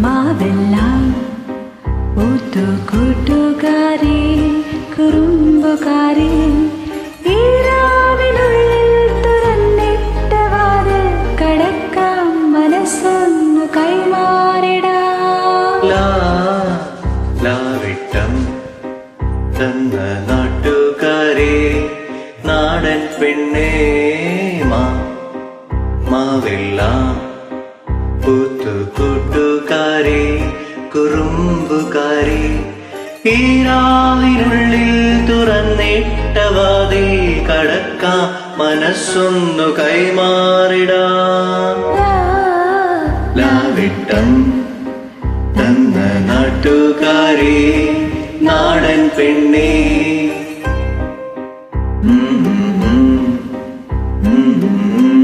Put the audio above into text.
മാവെല്ലാം കൂട്ടുകാരി കുറുമ്പുകാരി ഈരാവിനുള്ളിൽ തുറന്നിട്ട വാതിൽ കടക്കാം മനസ്സൊന്നു കൈമാറിടാം. ലാവിട്ടം തന്ന നാട്ടുകാരെ നാടൻ പെണ്ണേ മാവെല്ലാം കൂട്ടുകാരി കുറുമ്പുകാരി ഈരാവിനുള്ളിൽ തുറന്നിട്ട വാതിൽ കടക്കാം മനസ്സൊന്നു കൈമാറിടാം. ലാവിട്ടം തന്ന നാട്ടുകാരി നാടൻ പെണ്ണേ Mm-hmm.